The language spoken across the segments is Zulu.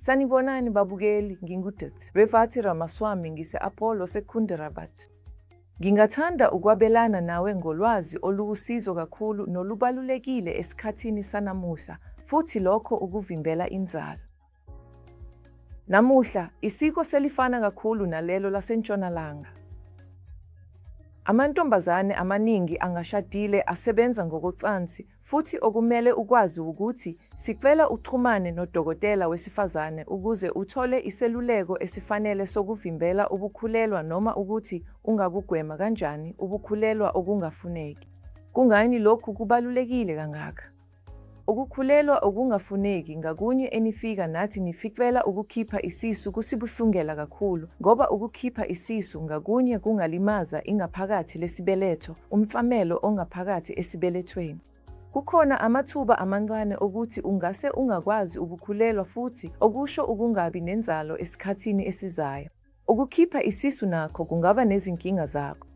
Sanibonani babukeli, nginguDuth Revathi Ramaswamy ngise-Apollo Secunderabad. Ngingathanda ukwabelana nawe ngolwazi oluwusizo kakhulu nolubalulekile esikhathini sanamuhla, futhi lokho ukuvimbela inzalo. Namuhla, isiko selifana kakhulu nalelo lasentshonalanga. Amantombazane amaningi angashadile asebenza ngokocansi, futhi okumele ukwazi ukuthi sicela uxhumane nodokotela wesifazane ukuze uthole iseluleko esifanele sokuvimbela ukukhulelwa noma ukuthi ungakugwema kanjani ukukhulelwa okungafuneki. Kungani lokhu kubalulekile kangaka? Ukukhulelwa okungafuneki ngakunye enifika nathi nifikela ukukhipha isisu kusibuhlungela kakhulu, ngoba ukukhipha isisu ngakunye kungalimaza ingaphakathi lesibeletho, umfamelo ongaphakathi esibelethweni. Kukhona amathuba amancane ukuthi ungase ungakwazi ukukhulelwa futhi okusho ukungabi nenzalo esikhathini esizayo. Ukukhipha isisu nakho kungaba nezinkinga zakho.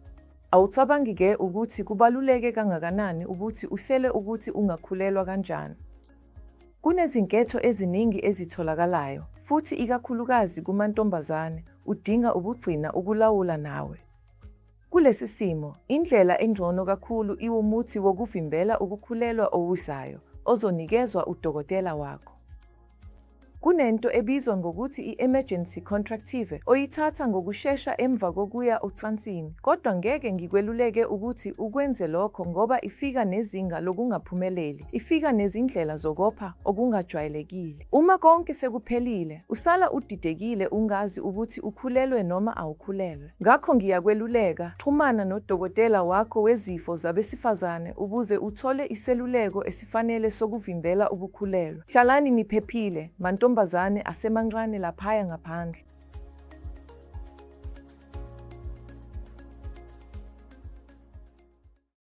Awucabangi-ke ukuthi kubaluleke kangakanani ukuthi uhlele ukuthi ungakhulelwa kanjani? Kunezinketho eziningi ezitholakalayo, futhi ikakhulukazi kumantombazane, udinga ukugcina ukulawula nawe. Kulesi simo, indlela engcono kakhulu iwumuthi wokuvimbela ukukhulelwa owisayo, ozonikezwa udokotela wakho. Kunento ebizwa ngokuthi i-emergency contractive oyithatha ngokushesha emva kokuya ocansini, kodwa ngeke ngikweluleke ukuthi ukwenze lokho ngoba ifika nezinga lokungaphumeleli, ifika nezindlela zokopha okungajwayelekile. Uma konke sekuphelile, usala udidekile ungazi ukuthi ukhulelwe noma awukhulelwe. Ngakho ngiyakweluleka, xhumana nodokotela wakho wezifo zabesifazane ukuze uthole iseluleko esifanele sokuvimbela ukukhulelwa. Hlalani niphephile, mantombazane asemancane laphaya ngaphandle.